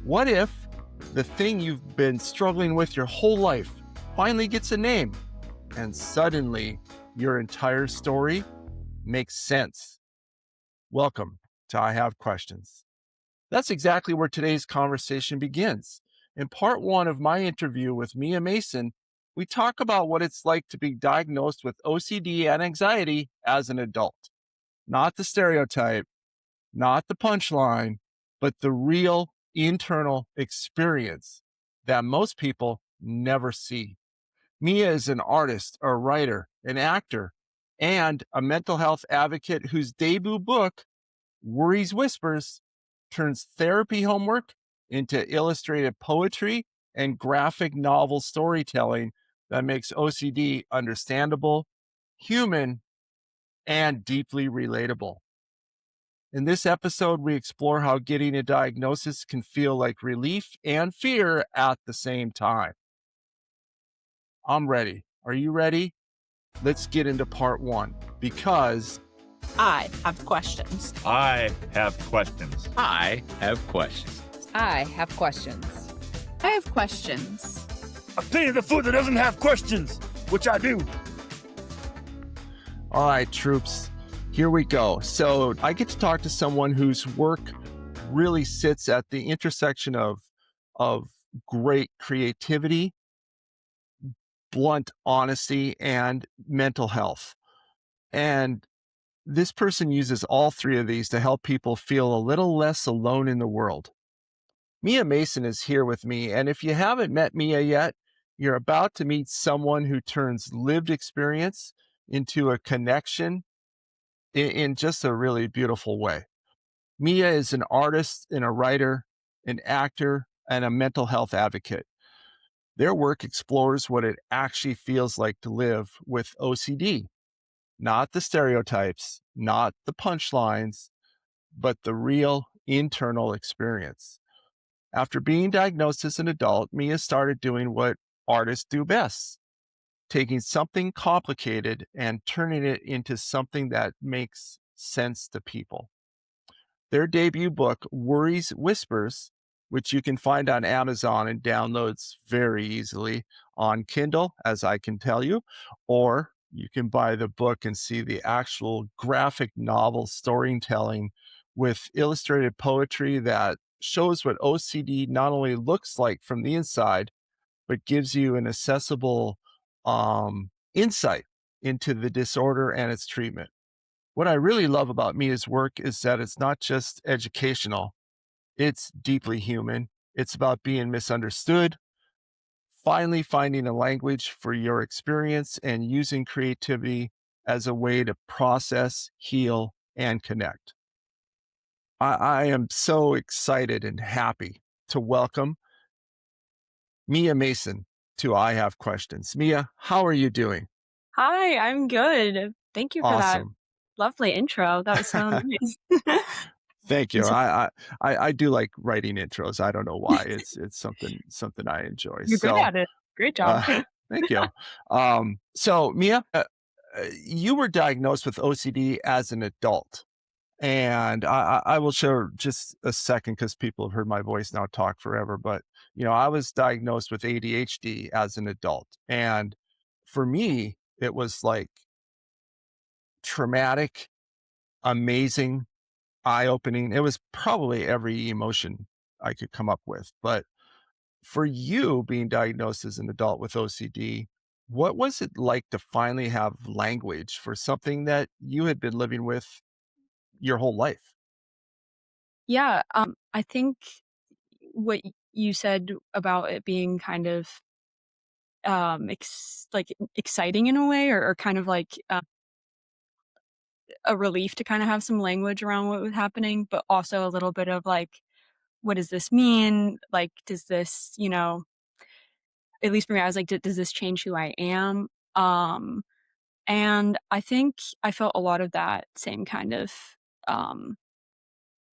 What if the thing you've been struggling with your whole life finally gets a name and suddenly your entire story makes sense? Welcome to I Have Questions. That's exactly where today's conversation begins. In part one of my interview with Mia Mason, we talk about what it's like to be diagnosed with OCD and anxiety as an adult. Not the stereotype, not the punchline, but the real internal experience that most people never see. Mia is an artist, a writer, an actor, and a mental health advocate whose debut book, Worries Whispers, turns therapy homework into illustrated poetry and graphic novel storytelling that makes OCD understandable, human, and deeply relatable. In this episode, we explore how getting a diagnosis can feel like relief and fear at the same time. I'm ready. Are you ready? Let's get into part one because I have questions. I have questions. I have questions. I have questions. I have questions. I'm plenty of the food that doesn't have questions, which I do. All right, troops, here we go. So I get to talk to someone whose work really sits at the intersection of great creativity, blunt honesty, and mental health. And this person uses all three of these to help people feel a little less alone in the world. Mia Mason is here with me, and if you haven't met Mia yet, you're about to meet someone who turns lived experience into a connection in just a really beautiful way. Mia is an artist and a writer, an actor, and a mental health advocate. Their work explores what it actually feels like to live with OCD. Not the stereotypes, not the punchlines, but the real internal experience. After being diagnosed as an adult, Mia started doing what artists do best, taking something complicated and turning it into something that makes sense to people. Their debut book, Worries Whispers, which you can find on Amazon and downloads very easily on Kindle, as I can tell you, or you can buy the book and see the actual graphic novel storytelling with illustrated poetry that shows what OCD not only looks like from the inside, but gives you an accessible insight into the disorder and its treatment. What I really love about Mia's work is that it's not just educational, it's deeply human. It's about being misunderstood, finally finding a language for your experience, and using creativity as a way to process, heal, and connect. I am so excited and happy to welcome Mia Mason to I Have Questions. Mia, how are you doing? Hi, I'm good. Thank you for that Awesome. lovely intro. That was so nice. Thank you. I do like writing intros. I don't know why. It's something I enjoy. You're good at it. Great job. Thank you. So Mia, you were diagnosed with OCD as an adult. And I will share just a second because people have heard my voice now talk forever. But, I was diagnosed with ADHD as an adult. And for me, it was like traumatic, amazing, eye-opening. It was probably every emotion I could come up with. But for you being diagnosed as an adult with OCD, what was it like to finally have language for something that you had been living with your whole life? Yeah, I think what you said about it being kind of exciting in a way, or kind of like a relief to kind of have some language around what was happening, but also a little bit of like, what does this mean? Like, does this, at least for me, I was like, does this change who I am? And I think I felt a lot of that same kind of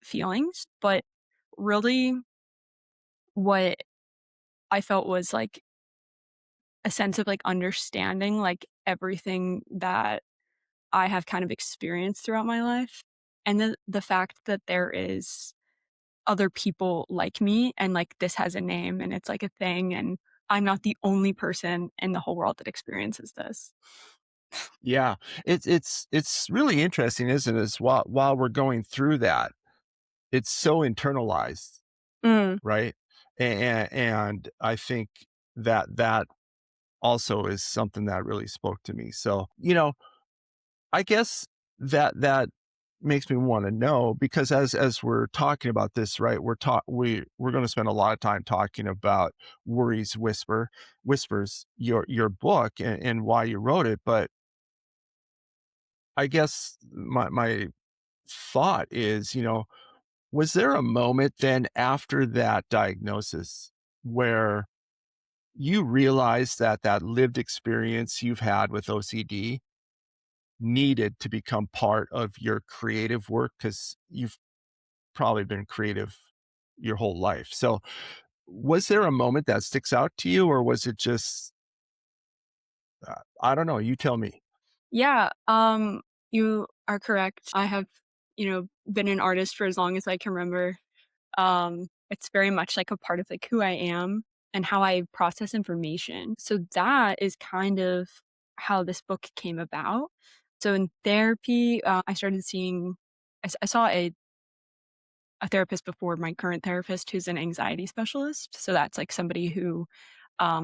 feelings, but really what I felt was like a sense of like understanding like everything that I have kind of experienced throughout my life. And the fact that there is other people like me and like this has a name and it's like a thing and I'm not the only person in the whole world that experiences this. Yeah. It's really interesting, isn't it? Is while we're going through that, it's so internalized, Mm. right? And I think that also is something that really spoke to me. So, I guess that makes me want to know because as we're talking about this, right? We're going to spend a lot of time talking about Worries Whispers, your book and why you wrote it. But I guess my thought is, was there a moment then after that diagnosis where you realized that that lived experience you've had with OCD needed to become part of your creative work? Because you've probably been creative your whole life. So, was there a moment that sticks out to you, or was it just, I don't know, you tell me. Yeah, you are correct. I have, been an artist for as long as I can remember. It's very much like a part of like who I am and how I process information. So that is kind of how this book came about. So in therapy, I started seeing, I saw a therapist before my current therapist who's an anxiety specialist. So that's like somebody who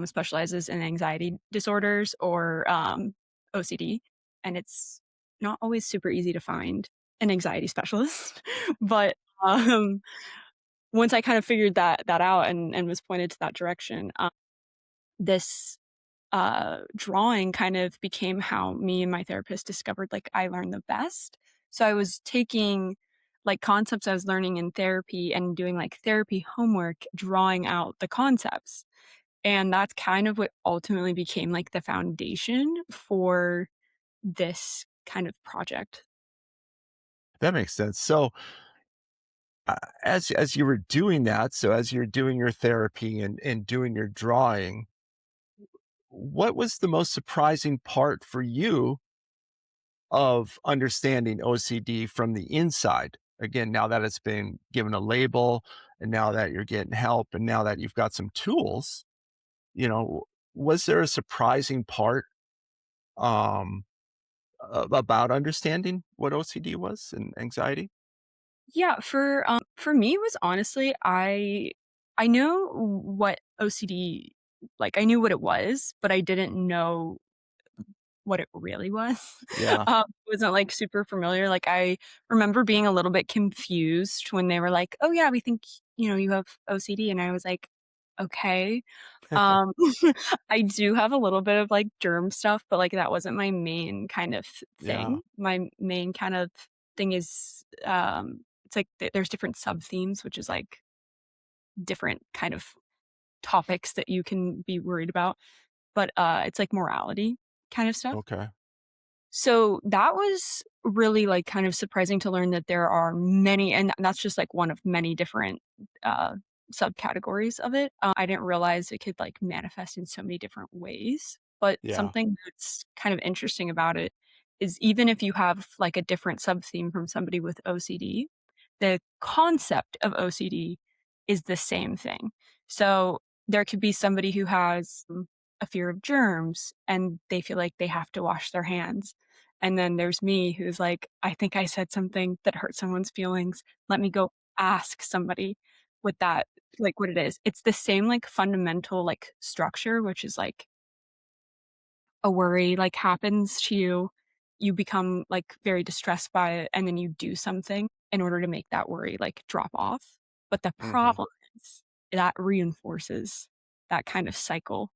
specializes in anxiety disorders or OCD. And it's not always super easy to find an anxiety specialist. But once I kind of figured that out and was pointed to that direction, this drawing kind of became how me and my therapist discovered like I learned the best. So I was taking like concepts I was learning in therapy and doing like therapy homework, drawing out the concepts. And that's kind of what ultimately became like the foundation for this kind of project. That makes sense. So, as you were doing that, so as you're doing your therapy and doing your drawing, what was the most surprising part for you of understanding OCD from the inside? Again, now that it's been given a label and now that you're getting help and now that you've got some tools, was there a surprising part um about understanding what OCD was and anxiety? Yeah, for me it was honestly I know what OCD like I knew what it was, but I didn't know what it really was. Yeah. Wasn't, like, super familiar, like, I remember being a little bit confused when they were like, "Oh, yeah, we think, you have OCD," and I was like, "Okay." Um, I do have a little bit of, like, germ stuff, but, like, that wasn't my main kind of Yeah. thing. My main kind of thing is, it's like there's different sub-themes, which is, like, different kind of topics that you can be worried about, but, it's like morality kind of stuff. Okay. So that was really, like, kind of surprising to learn that there are many and that's just, like, one of many different, uh, subcategories of it. I didn't realize it could, like, manifest in so many different ways, but Yeah. something that's kind of interesting about it is even if you have, like, a different sub-theme from somebody with OCD, the concept of OCD is the same thing. So, there could be somebody who has, a fear of germs, and they feel like they have to wash their hands. And then there's me who's like, "I think I said something that hurt someone's feelings. Let me go ask somebody what that like, what it is." It's the same, like, fundamental, like, structure, which is, like, a worry, like, happens to you, you become, like, very distressed by it, and then you do something in order to make that worry, like, drop off. But the Hmm. problem is that reinforces that kind of cycle.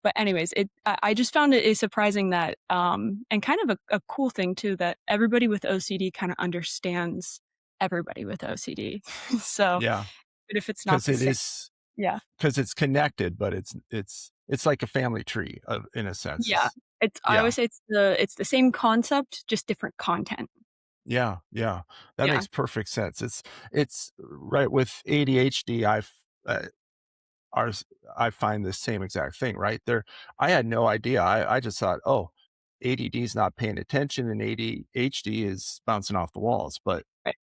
But anyways, I just found it is surprising that, and kind of a cool thing too, that everybody with OCD kinda understands everybody with OCD. So, Yeah. but if it's not Because the it same. is Yeah. because it's connected, but it's like a family tree of in a sense. Yeah. It's I Yeah. always say it's the same concept, just different content. Yeah. Yeah. That Yeah. makes perfect sense. It's right with ADHD. Uh, ours I find the same exact thing, right? I had no idea. I just thought, "Oh, ADD is not paying attention and ADHD is bouncing off the walls." But Right.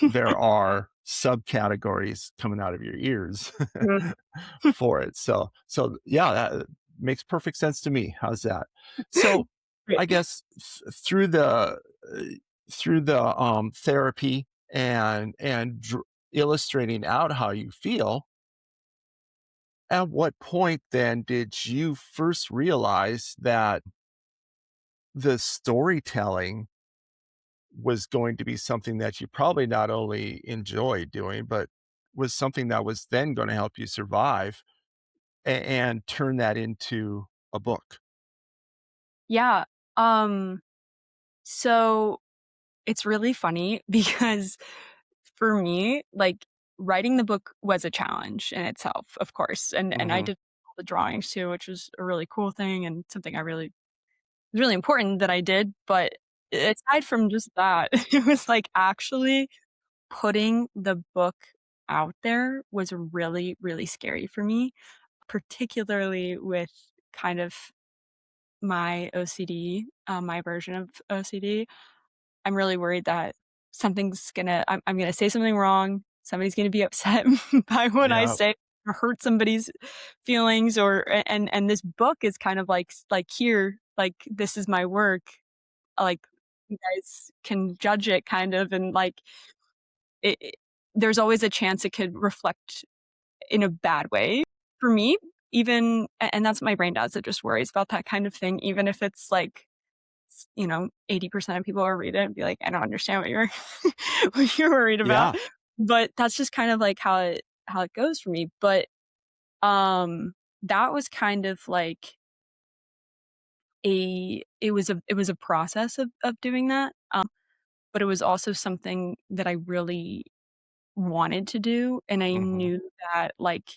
there are subcategories coming out of your ears Mhm. for it. So yeah, that makes perfect sense to me. How's that? So Great. I guess through the therapy and illustrating out how you feel, at what point then did you first realize that the storytelling was going to be something that you probably not only enjoy doing, but was something that was then going to help you survive and turn that into a book? Yeah. Um, so it's really funny because for me, like writing the book was a challenge in itself, of course. And I Hmm. did all the drawings too, which was a really cool thing and something I really was really important that I did. But aside from just that, it was like actually putting the book out there was really, really scary for me, particularly with kind of my OCD, my version of OCD. I'm really worried that I'm gonna say something wrong, somebody's gonna be upset by what I Yeah. say or hurt somebody's feelings and this book is kind of like, "Here, like, this is my work, like, you guys can judge it," kind of, and, like, it there's always a chance it could reflect in a bad way for me, even and that's what my brain does, it just worries about that kind of thing, even if it's, like, 80% of people will read it and be like, "I don't understand what you're what you're worried about." Yeah. But that's just kind of like how it goes for me. But, that was kind of like it was a process of doing that, but it was also something that I really wanted to do, and I Hmm. knew that, like,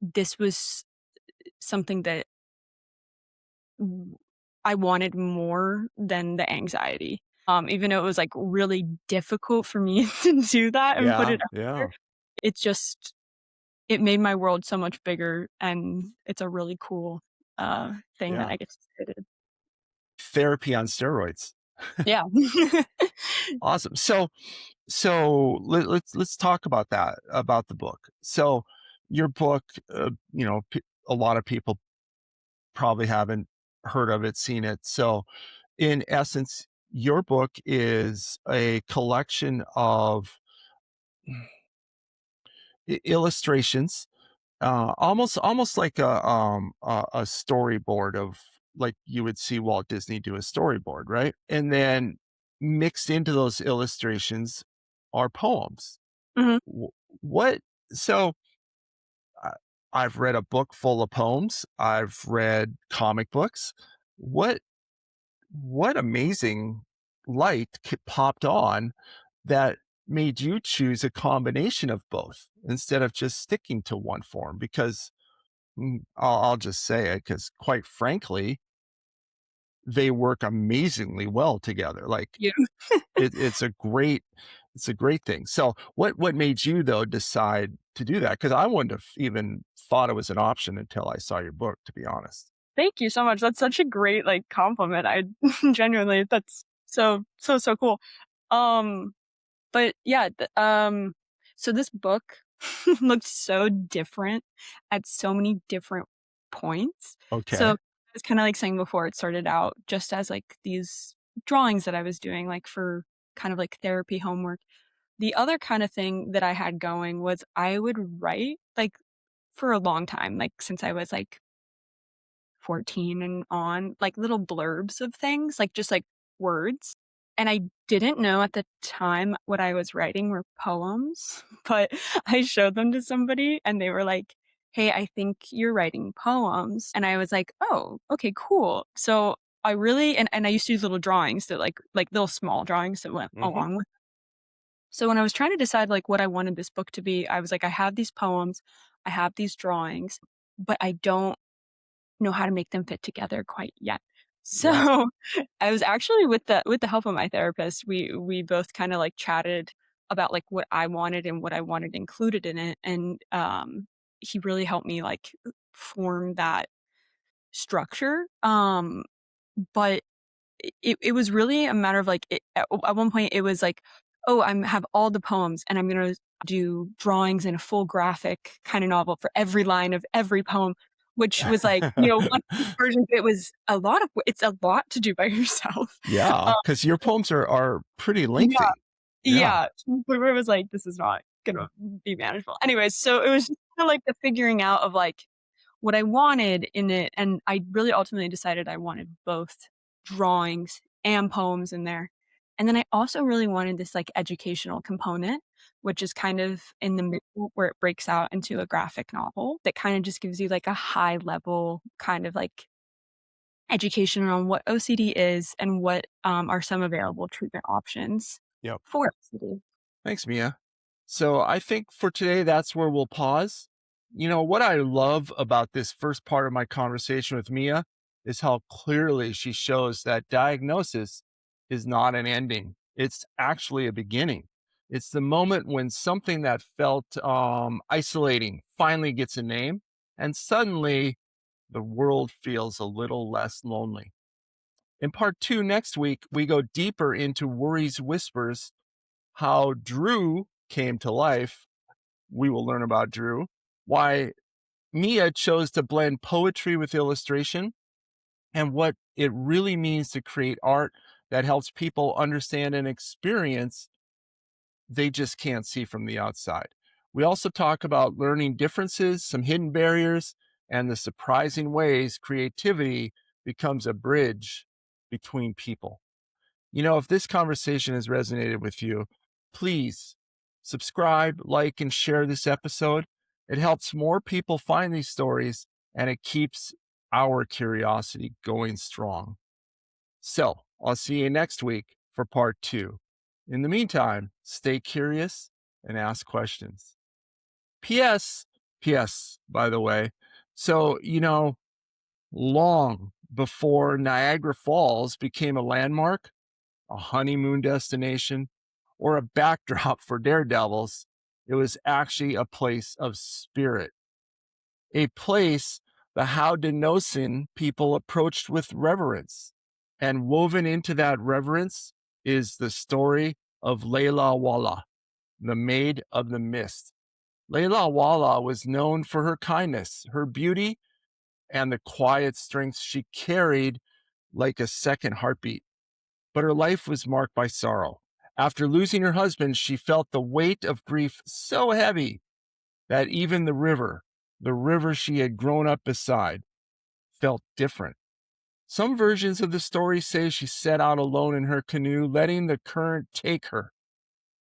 this was something that w I wanted more than the anxiety. Even though it was, like, really difficult for me to do that and put Yeah. it out there, Yeah. it just it made my world so much bigger, and it's a really cool, thing that Yeah. I get to say I did. Therapy on steroids. Yeah. Awesome. So let's talk about that, about the book. So your book, a lot of people probably haven't heard of it, seen it. So in essence, your book is a collection of illustrations, almost like a storyboard of, like you would see Walt Disney do a storyboard, right? And then mixed into those illustrations are poems. Mhm. Wh- what so I, I've read a book full of poems. I've read comic books. What what amazing light popped on that made you choose a combination of both instead of just sticking to one form? Because I'll just say it, because quite frankly, they work amazingly well together. Like Yeah. it's a great thing. So what made you though decide to do that? Because I wouldn't have even thought it was an option until I saw your book, to be honest. Thank you so much. That's such a great, like, compliment. I genuinely that's so cool. Um, but yeah, so this book looked so different at so many different points. So, Okay. I was kinda like saying before, it started out just as, like, these drawings that I was doing, like, for kind of like therapy homework. The other kinda thing that I had going was I would write, like, for a long time, like, since I was, like, 14 and on, like, little blurbs of things, like, just, like, words, and I didn't know at the time what I was writing were poems, but I showed them to somebody, and they were like, "Hey, I think you're writing poems," and I was like, "Oh, okay, cool." So, I really and I used to use little drawings that, like, little small drawings that went Hmm. along with. So when I was trying to decide, like, what I wanted this book to be, I was like, "I have these poems, I have these drawings, but I don't know how to make them fit together quite yet." So, Yeah. I was actually with the help of my therapist, we both kinda, like, chatted about, like, what I wanted and what I wanted included in it, and, he really helped me, like, form that structure, but it was really a matter of, like, at one point, it was like, oh, have all the poems and I'm going to do drawings in a full graphic kind of novel for every line of every poem, which was like, one version, it's a lot to do by yourself. Yeah, because your poems are pretty Yeah. lengthy. Yeah. Yeah. Where it was like, this is not going to be manageable. Anyways, so it was just kind of like the figuring out of like what I wanted in it. And I really ultimately decided I wanted both drawings and poems in there. And then I also really wanted this like educational component, which is kind of in the middle where it breaks out into a graphic novel that kind of just gives you like a high level kind of like education on what OCD is and what are some available treatment options Yep. for OCD. Thanks, Mia. So I think for today, that's where we'll pause. What I love about this first part of my conversation with Mia is how clearly she shows that diagnosis is not an ending. It's actually a beginning. It's the moment when something that felt isolating finally gets a name, and suddenly the world feels a little less lonely. In part 2 next week, we go deeper into Worry's Whispers, how Drew came to life. We will learn about Drew, why Mia chose to blend poetry with illustration, and what it really means to create art that helps people understand an experience they just can't see from the outside. We also talk about learning differences, some hidden barriers, and the surprising ways creativity becomes a bridge between people. If this conversation has resonated with you, please subscribe, like, and share this episode. It helps more people find these stories, and it keeps our curiosity going strong. So I'll see you next week for part 2. In the meantime, stay curious and ask questions. P.S., by the way. So, long before Niagara Falls became a landmark, a honeymoon destination, or a backdrop for daredevils, it was actually a place of spirit, a place the Haudenosaunee people approached with reverence. And woven into that reverence is the story of Layla Walla, the Maid of the Mist. Layla Walla was known for her kindness, her beauty, and the quiet strength she carried like a second heartbeat. But her life was marked by sorrow. After losing her husband, she felt the weight of grief so heavy that even the river she had grown up beside, felt different. Some versions of the story say she set out alone in her canoe, letting the current take her.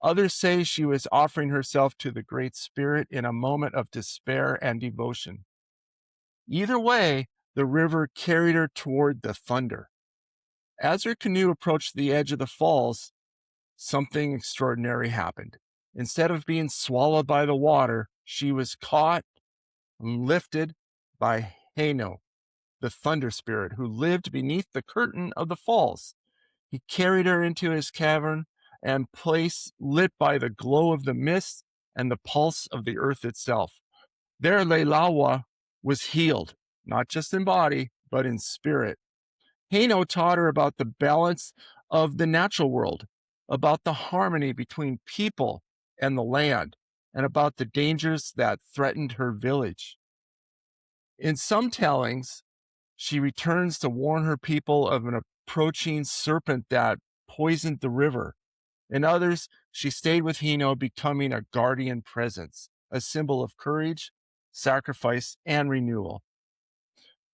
Others say she was offering herself to the Great Spirit in a moment of despair and devotion. Either way, the river carried her toward the thunder. As her canoe approached the edge of the falls, something extraordinary happened. Instead of being swallowed by the water, she was caught and lifted by Hano, the thunder spirit who lived beneath the curtain of the falls. He carried her into his cavern and place lit by the glow of the mist and the pulse of the earth itself. There, Leilawa was healed, not just in body, but in spirit. Hano taught her about the balance of the natural world, about the harmony between people and the land, and about the dangers that threatened her village. In some tellings, she returns to warn her people of an approaching serpent that poisoned the river. In others, she stayed with Hino, becoming a guardian presence, a symbol of courage, sacrifice, and renewal.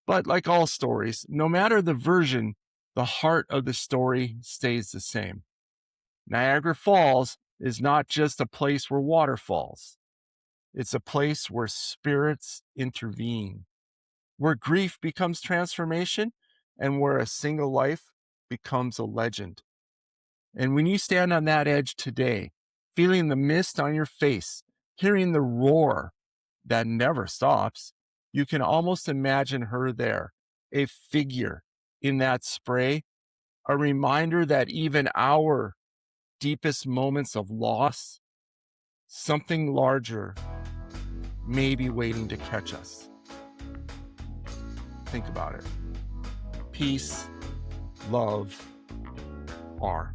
But like all stories, no matter the version, the heart of the story stays the same. Niagara Falls is not just a place where water falls. It's a place where spirits intervene, where grief becomes transformation, and where a single life becomes a legend. And when you stand on that edge today, feeling the mist on your face, hearing the roar that never stops, you can almost imagine her there, a figure in that spray, a reminder that even our deepest moments of loss, something larger may be waiting to catch us. Think about it. Peace, love, are.